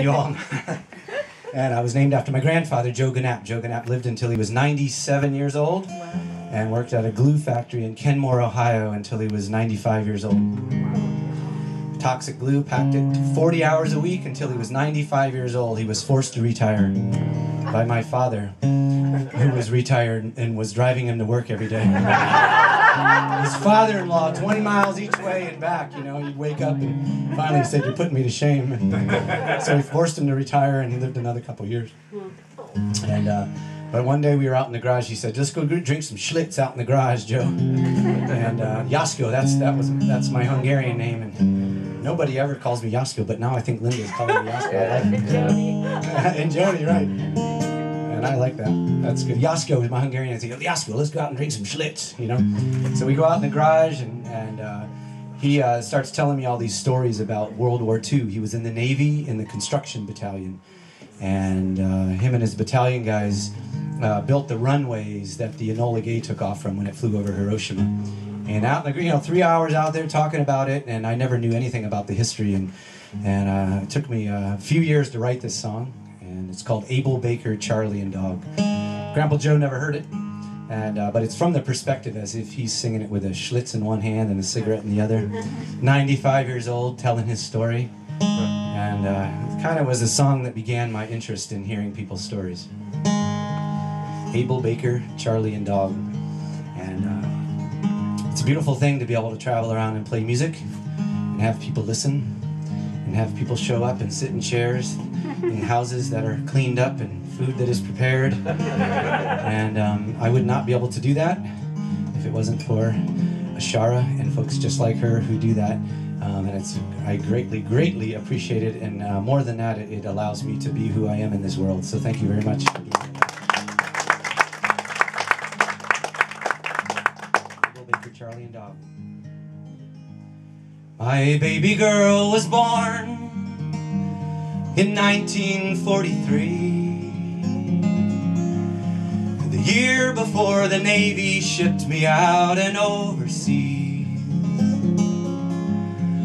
You all. And I was named after my grandfather, Joe Gannap. Joe Gannap lived until he was 97 years old and worked at a glue factory in Kenmore, Ohio until he was 95 years old. Toxic glue, packed it 40 hours a week until he was 95 years old. He was forced to retire by my father, who was retired and was driving him to work every day. His father-in-law, 20 miles each way and back, you know, he'd wake up and finally said, "You're putting me to shame." And so he forced him to retire, and he lived another couple years. And but one day we were out in the garage. He said, "Let's go drink some Schlitz out in the garage, Joe." And Jasko, that's my Hungarian name, and nobody ever calls me Jasko, but now I think Linda's calling me Jasko. I like it. Joni. And Joni, right. And I like that. That's good. Jasko is my Hungarian. I say, "Jasko, let's go out and drink some Schlitz," you know. So we go out in the garage, and he starts telling me all these stories about World War II. He was in the Navy in the construction battalion, and him and his battalion guys built the runways that the Enola Gay took off from when it flew over Hiroshima. And out in the, 3 hours out there talking about it, and I never knew anything about the history, and it took me a few years to write this song. And it's called Able Baker, Charlie and Dog. Grandpa Joe never heard it, but it's from the perspective as if he's singing it with a Schlitz in one hand and a cigarette in the other. 95 years old, telling his story. And it kind of was a song that began my interest in hearing people's stories. Able Baker, Charlie and Dog. And it's a beautiful thing to be able to travel around and play music and have people listen and have people show up and sit in chairs in houses that are cleaned up and food that is prepared. And I would not be able to do that if it wasn't for Ashara and folks just like her who do that. And I greatly appreciate it. And more than that, it allows me to be who I am in this world. So thank you very much. For Charlie and Dog. My baby girl was born in 1943, the year before the Navy shipped me out and overseas.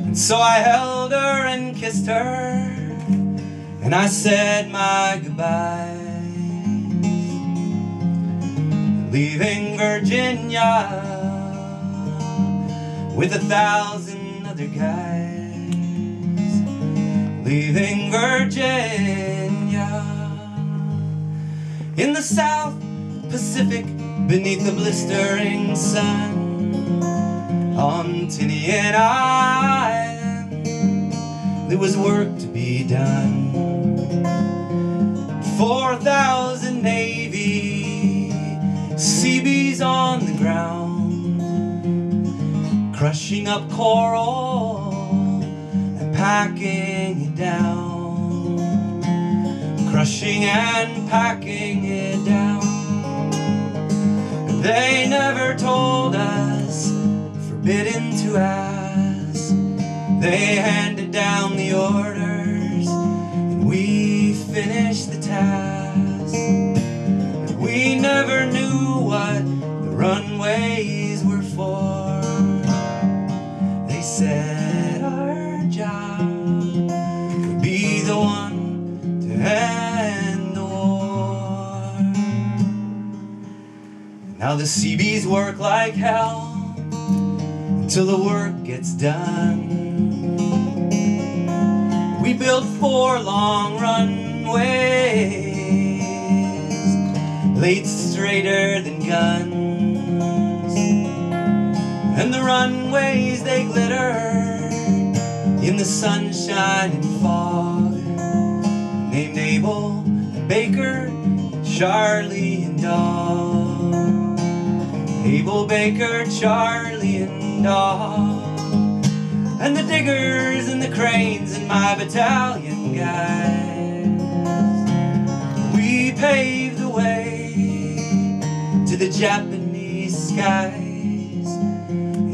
And so I held her and kissed her, and I said my goodbyes, leaving Virginia with 1,000 other guys. Leaving Virginia in the South Pacific beneath the blistering sun on Tinian Island. There was work to be done. 4,000 Navy Seabees on the ground, crushing up coral and packing it down, crushing and packing it down. They never told us, forbidden to ask. They handed down the orders, and we finished the task. And we never knew what the runways were for. They said our job would be the one to end the war. Now the Seabees work like hell until the work gets done. We built 4 long runways, laid straighter than guns, and the runways they glitter in the sunshine and fog, named Able, Baker, Charlie and Dog. Able, Baker, Charlie and Dog. And the diggers and the cranes and my battalion guys, we paved the way to the Japanese skies.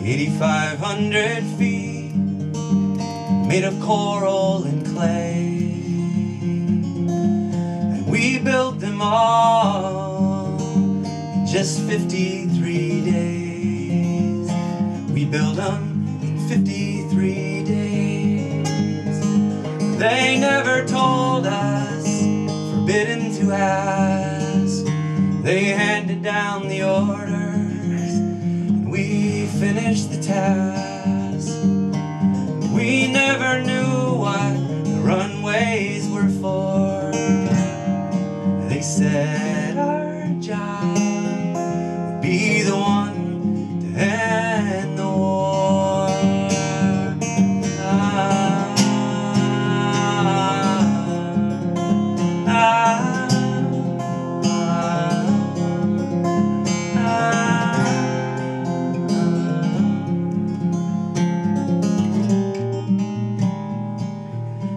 8,500 feet made of coral and clay, and we built them all in just 53 days. We built them in 53 days. They told us, forbidden to ask. They handed down the orders, and we finished the task. We never knew what the runways were for. They said our job would be the one to end the war.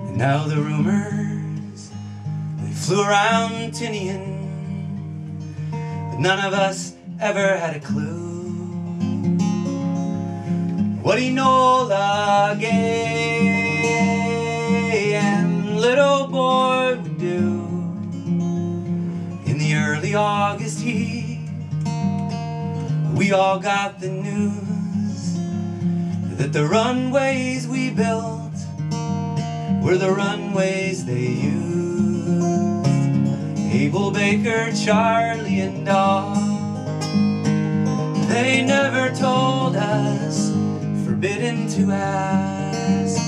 And now the rumors, they flew around Tinian, but none of us ever had a clue what Enola Gay and Little Boy would do in the early August heat. We all got the news that the runways we built were the runways they used. Abel, Baker, Charlie, and Daw, they never told us, forbidden to ask.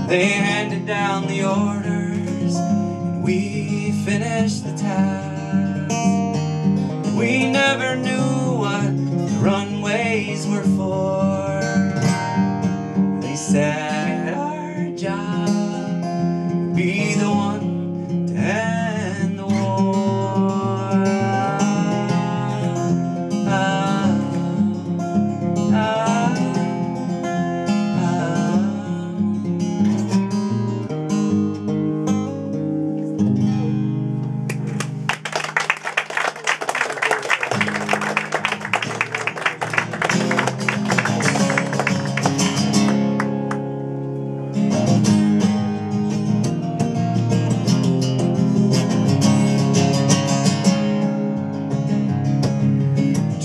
They handed down the orders, and we finished the task. We never knew what the runways were for. They said our job would be the one to end the war.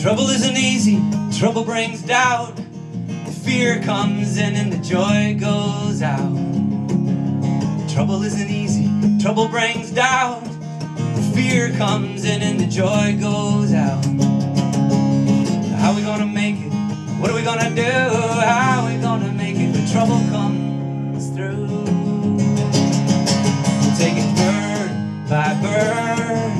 Trouble isn't easy, trouble brings doubt. The fear comes in and the joy goes out. Trouble isn't easy, trouble brings doubt. The fear comes in and the joy goes out. How are we gonna make it? What are we gonna do? How are we gonna make it when trouble comes through? We'll take it bird by bird,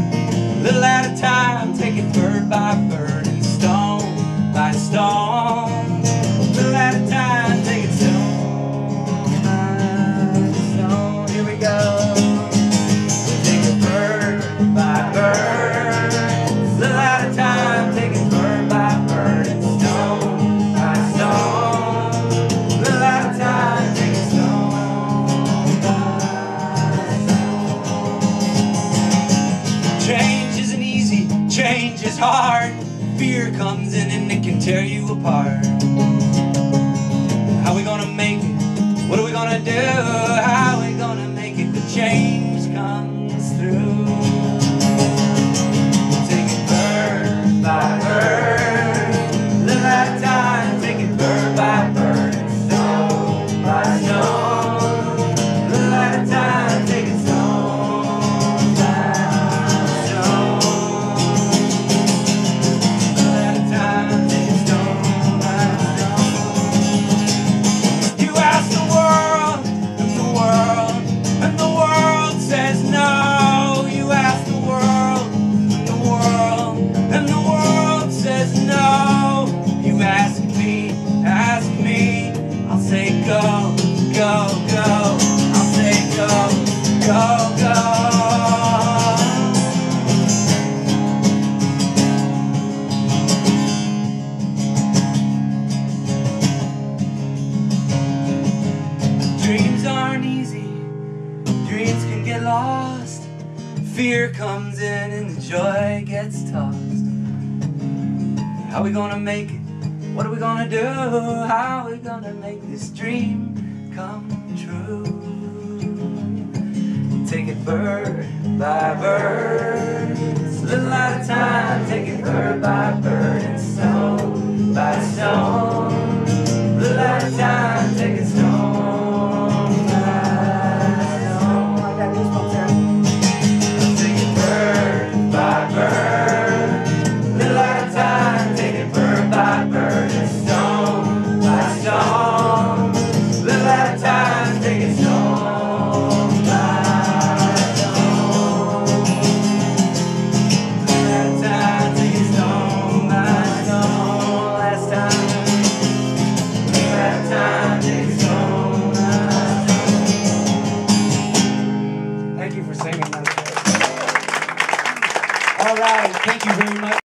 a little at a time. Take it bird by bird, stone by stone, a little at a time. Take it stone by stone. Here we go. We'll take it bird by bird, a little at a time. Take it bird by bird and stone by stone, a little at a time. Take it stone by stone. Change isn't easy, change is hard. Fear comes in and it can tear you apart. How are we gonna make it? What are we gonna do? How are we gonna make it? The change comes through. Take it bird by bird, little at a time. Take it bird by bird and stone by stone, little at a time. Take it stone by stone. Go, go, go, I'll say go, go, go. Dreams aren't easy, dreams can get lost. Fear comes in and the joy gets tossed. How are we gonna make it? What are we gonna do? How are we gonna make this dream come true? Take it bird by bird, it's a little at a time. Take it bird by bird and stone by stone.